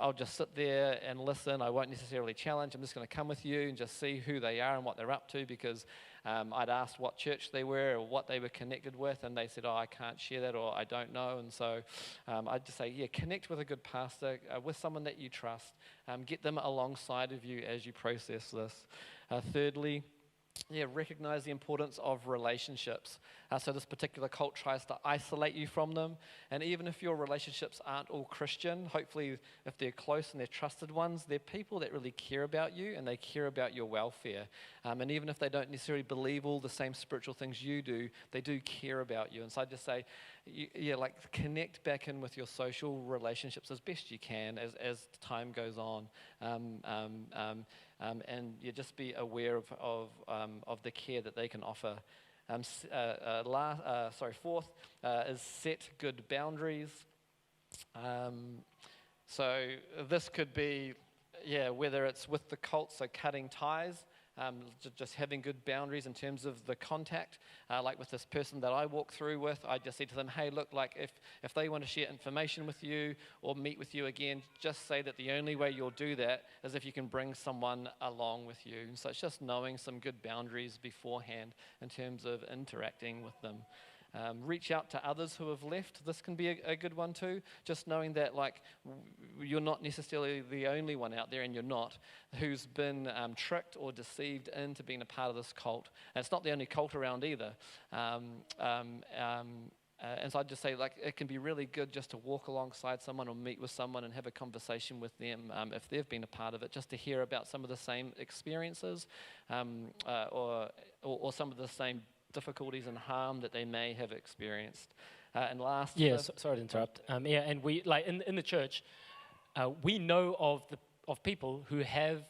I'll just sit there and listen. I won't necessarily challenge. I'm just going to come with you and just see who they are and what they're up to, because I'd asked what church they were or what they were connected with, and they said, I can't share that, or I don't know. And so I'd just say, connect with a good pastor, with someone that you trust. Get them alongside of you as you process this. Thirdly, recognize the importance of relationships. So this particular cult tries to isolate you from them. And even if your relationships aren't all Christian, hopefully if they're close and they're trusted ones, they're people that really care about you and they care about your welfare. And even if they don't necessarily believe all the same spiritual things you do, they do care about you. And so I just say, connect back in with your social relationships as best you can as time goes on. And you just be aware of the care that they can offer. Fourth is set good boundaries. So this could be, whether it's with the cult, so cutting ties, just having good boundaries in terms of the contact. Like with this person that I walk through with, I just say to them, hey, look, if they want to share information with you or meet with you again, just say that the only way you'll do that is if you can bring someone along with you. And so it's just knowing some good boundaries beforehand in terms of interacting with them. Reach out to others who have left. This can be a good one too. Just knowing that you're not necessarily the only one out there, and you're not, who's been tricked or deceived into being a part of this cult. And it's not the only cult around either. And so I'd just say it can be really good just to walk alongside someone or meet with someone and have a conversation with them if they've been a part of it, just to hear about some of the same experiences or some of the same difficulties and harm that they may have experienced. And last, sorry to interrupt. And we in the church, we know of people who have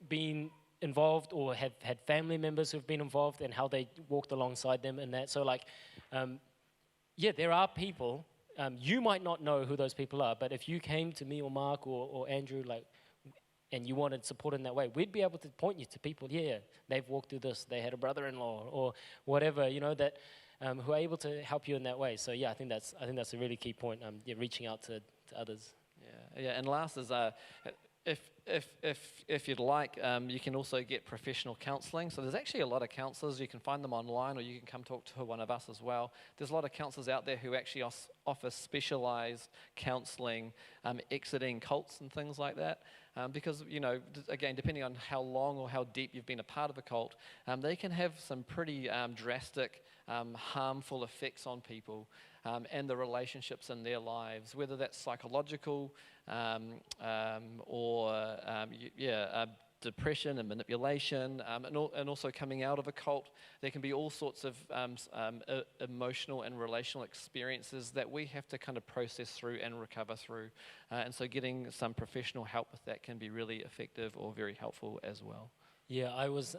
been involved or have had family members who've been involved and how they walked alongside them in that. So like, yeah, there are people, you might not know who those people are, but if you came to me or Mark or Andrew, like, and you wanted support in that way, we'd be able to point you to people, yeah, they've walked through this, they had a brother-in-law or whatever, that who are able to help you in that way. So yeah, I think that's a really key point, yeah, reaching out to others. Yeah, and last is if you'd like, you can also get professional counselling. So there's actually a lot of counsellors. You can find them online, or you can come talk to one of us as well. There's a lot of counsellors out there who actually offer specialised counselling, exiting cults and things like that. Because, again, depending on how long or how deep you've been a part of a cult, they can have some pretty drastic, harmful effects on people and the relationships in their lives, whether that's psychological or depression and manipulation, and also coming out of a cult. There can be all sorts of emotional and relational experiences that we have to kind of process through and recover through. And so getting some professional help with that can be really effective or very helpful as well. Yeah, I was...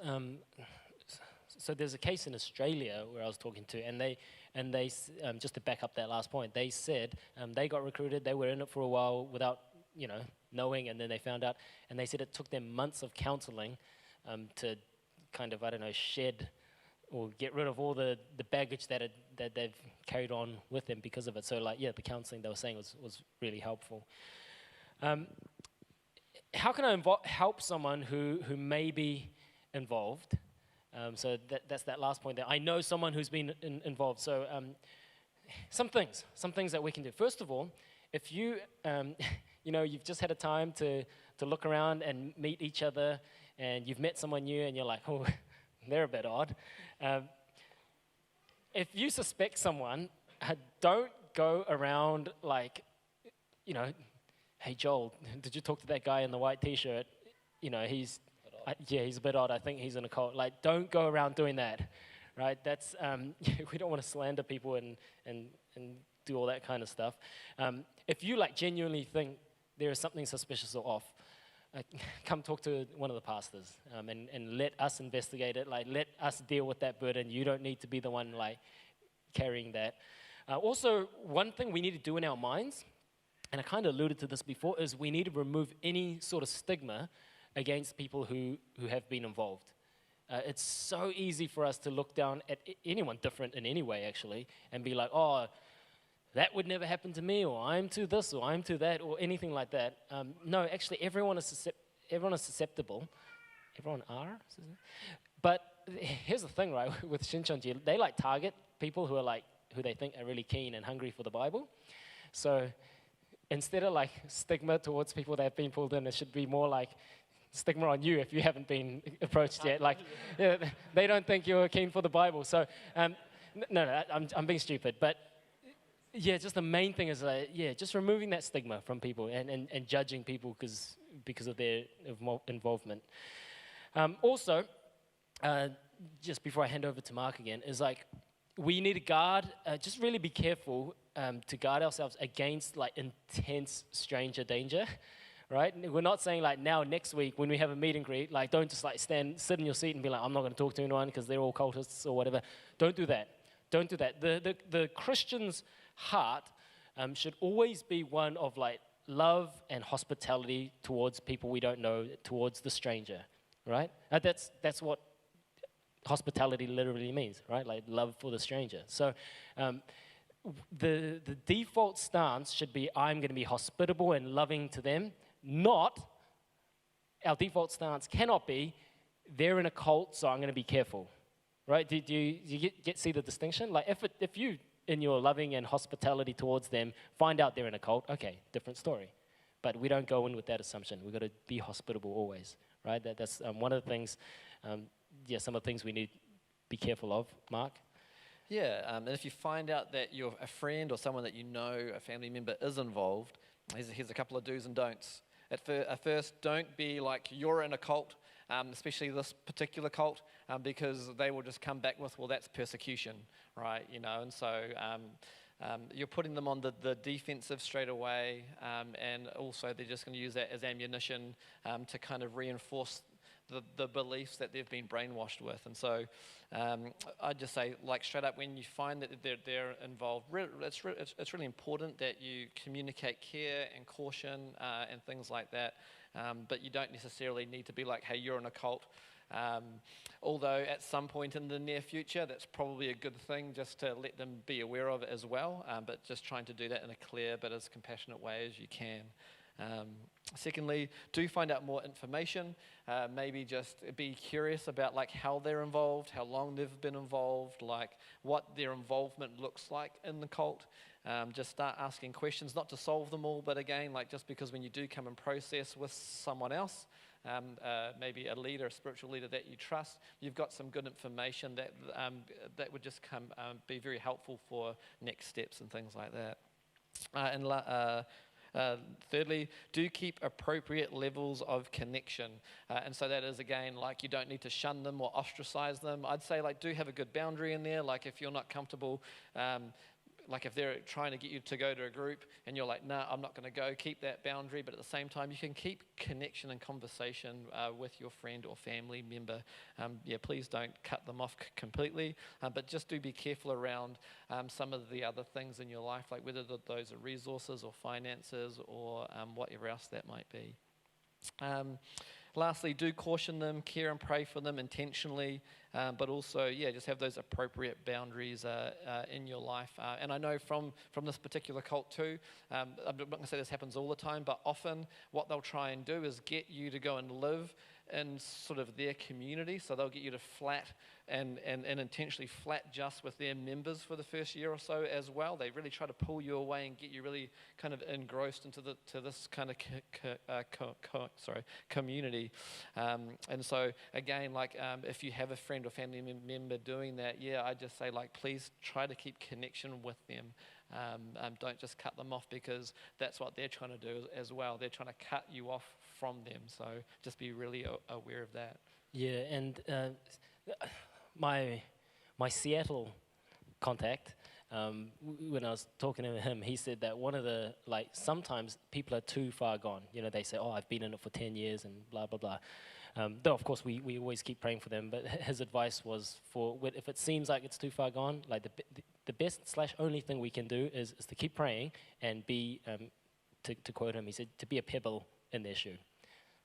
so there's a case in Australia where I was talking to, and they just to back up that last point, they said they got recruited, they were in it for a while without, knowing, and then they found out, and they said it took them months of counseling to kind of, shed or get rid of all the baggage that they've carried on with them because of it. So the counseling they were saying was really helpful. How can I help someone who may be involved? So that's that last point there. I know someone who's been involved. So some things that we can do. First of all, if you, you've just had a time to look around and meet each other, and you've met someone new, and you're like, oh, they're a bit odd. If you suspect someone, don't go around like, hey, Joel, did you talk to that guy in the white T-shirt? He's a bit odd. I think he's in a cult. Like, don't go around doing that, right? That's we don't want to slander people and do all that kind of stuff. If you genuinely think there is something suspicious or off, come talk to one of the pastors and let us investigate it. Let us deal with that burden. You don't need to be the one carrying that. Also, one thing we need to do in our minds, and I kind of alluded to this before, is we need to remove any sort of stigma against people who have been involved. It's so easy for us to look down at anyone different in any way, actually, and be like, oh, that would never happen to me, or I'm to this, or I'm to that, or anything like that. No, actually, everyone is susceptible. Everyone are? But here's the thing, right, with Shinchonji, they target people who are who they think are really keen and hungry for the Bible. So instead of stigma towards people that have been pulled in, it should be more stigma on you if you haven't been approached yet. They don't think you're keen for the Bible. So, no, I'm being stupid. But yeah, just the main thing is just removing that stigma from people and judging people because of their involvement. Also, just before I hand over to Mark again, is we need to guard, just really be careful to guard ourselves against intense stranger danger. Right? We're not saying now, next week, when we have a meet and greet, don't just sit in your seat and be I'm not going to talk to anyone because they're all cultists or whatever. Don't do that. Don't do that. The Christian's heart should always be one of love and hospitality towards people we don't know, towards the stranger. Right? That's what hospitality literally means, right? Love for the stranger. So the default stance should be I'm going to be hospitable and loving to them. Not, our default stance cannot be, they're in a cult, so I'm going to be careful, right? Do you see the distinction? If you, in your loving and hospitality towards them, find out they're in a cult, okay, different story. But we don't go in with that assumption. We've got to be hospitable always, right? That's one of the things, some of the things we need to be careful of. Mark? Yeah, and if you find out that a friend or someone that you know, a family member, is involved, here's a couple of do's and don'ts. At first, don't be you're in a cult, especially this particular cult, because they will just come back with, well, that's persecution, right? And so you're putting them on the defensive straight away, and also they're just going to use that as ammunition to kind of reinforce the beliefs that they've been brainwashed with. And so I'd just say, like, straight up, when you find that they're involved, it's really important that you communicate care and caution and things like that. But you don't necessarily need to be like, hey, you're in a cult. Although at some point in the near future, that's probably a good thing, just to let them be aware of it as well, but just trying to do that in a clear but as compassionate way as you can. Secondly, do find out more information. Maybe just be curious about like how they're involved, how long they've been involved, like what their involvement looks like in the cult. Just start asking questions, not to solve them all, but again, like just because when you do come and process with someone else, maybe a leader, a spiritual leader that you trust, you've got some good information that would just be very helpful for next steps and things like that. Thirdly, do keep appropriate levels of connection. And so that is, again, like you don't need to shun them or ostracize them. I'd say, like, do have a good boundary in there. Like if you're not comfortable, like if they're trying to get you to go to a group and you're like, nah, I'm not going to go, keep that boundary. But at the same time, you can keep connection and conversation with your friend or family member. Please don't cut them off completely, but just do be careful around some of the other things in your life, like whether those are resources or finances or whatever else that might be. Lastly, do caution them, care and pray for them intentionally, but also, just have those appropriate boundaries in your life. And I know from this particular cult too, I'm not going to say this happens all the time, but often what they'll try and do is get you to go and live in sort of their community. So they'll get you to flat and intentionally flat just with their members for the first year or so as well. They really try to pull you away and get you really kind of engrossed into this kind of community. And so again, like if you have a friend or family member doing that, I just say, like, please try to keep connection with them. Don't just cut them off, because that's what they're trying to do as well. They're trying to cut you off from them. So just be really aware of that. Yeah, and my Seattle contact, when I was talking to him, he said that one of the, like, sometimes people are too far gone. You know, they say, oh, I've been in it for 10 years and blah, blah, blah. Though, of course, we always keep praying for them, but his advice was if it seems like it's too far gone, like the best / only thing we can do is to keep praying and be, to quote him, he said, to be a pebble in their shoe.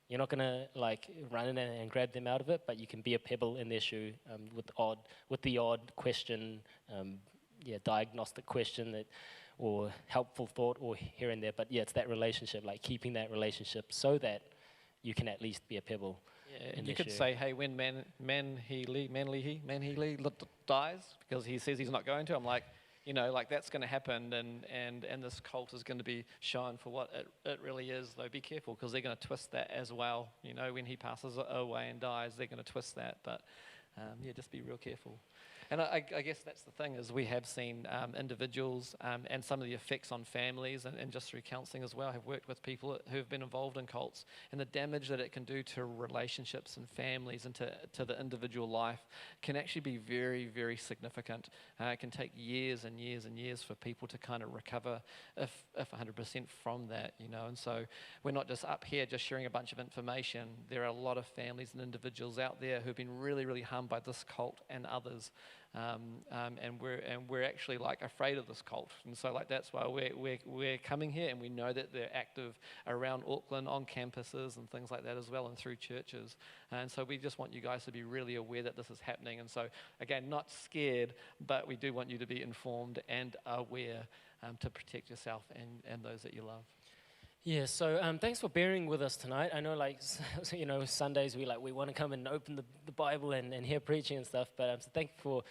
You're not going to like run in and grab them out of it, but you can be a pebble in their shoe with the odd question, diagnostic question or helpful thought or here and there. But it's that relationship, like keeping that relationship so that you can at least be a pebble. And you could say, hey, when Manly dies, because he says he's not going to, I'm like, like that's going to happen, and this cult is going to be shown for what it really is. Though be careful, because they're going to twist that as well. When he passes away and dies, they're going to twist that. But just be real careful. And I guess that's the thing, is we have seen individuals and some of the effects on families, and just through counselling as well, have worked with people who have been involved in cults, and the damage that it can do to relationships and families and to the individual life can actually be very, very significant. It can take years and years and years for people to kind of recover, if 100% from that, And so we're not just up here just sharing a bunch of information. There are a lot of families and individuals out there who've been really, really harmed by this cult and others. And we're actually like afraid of this cult, and so like that's why we're coming here, and we know that they're active around Auckland on campuses and things like that as well, and through churches. And so we just want you guys to be really aware that this is happening. And so again, not scared, but we do want you to be informed and aware to protect yourself and those that you love. Yeah, so thanks for bearing with us tonight. I know, like, Sundays we want to come and open the Bible and hear preaching and stuff, but so thank you for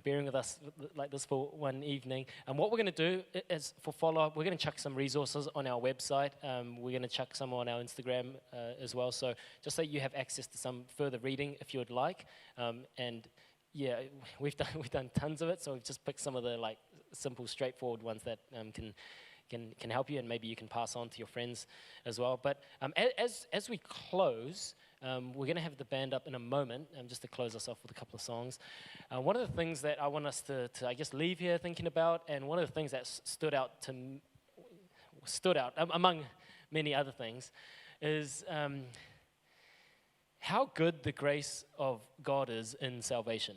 bearing with us like this for one evening. And what we're going to do is, for follow-up, we're going to chuck some resources on our website. We're going to chuck some on our Instagram as well, so just so you have access to some further reading if you would like. We've done tons of it, so we've just picked some of the like simple, straightforward ones that can help you, and maybe you can pass on to your friends as well. But as we close, we're going to have the band up in a moment, just to close us off with a couple of songs. One of the things that I want us to I guess leave here thinking about, and one of the things that stood out among many other things, is how good the grace of God is in salvation.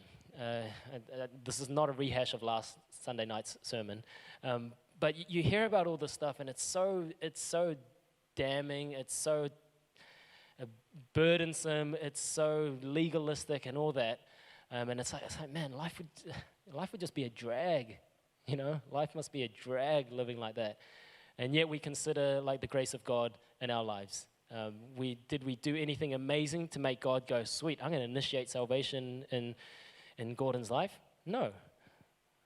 This is not a rehash of last Sunday night's sermon, but you hear about all this stuff, and it's so damning, it's so burdensome, it's so legalistic, and all that. And it's like, man, life would just be a drag, you know. Life must be a drag living like that, and yet we consider like the grace of God in our lives. Did we do anything amazing to make God go, sweet, I'm going to initiate salvation in Gordon's life? No.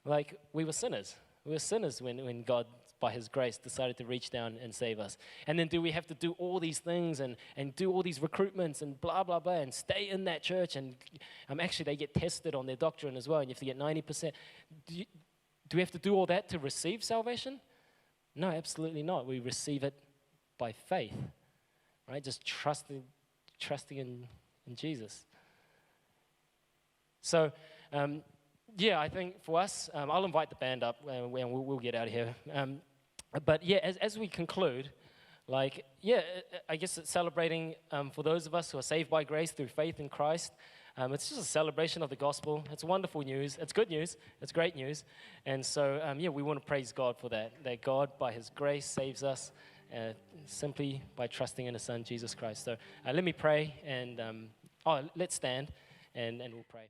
Like, we were sinners. We were sinners when God, by his grace, decided to reach down and save us. And then do we have to do all these things and do all these recruitments and blah, blah, blah, and stay in that church? And actually, they get tested on their doctrine as well, and you have to get 90%. Do we have to do all that to receive salvation? No, absolutely not. We receive it by faith, right? Just trusting in Jesus. So, I think for us, I'll invite the band up, and we'll get out of here. But as we conclude, I guess it's celebrating for those of us who are saved by grace through faith in Christ. It's just a celebration of the gospel. It's wonderful news. It's good news. It's great news. And so, we want to praise God for that God, by his grace, saves us simply by trusting in his Son, Jesus Christ. So let me pray, and let's stand, and we'll pray.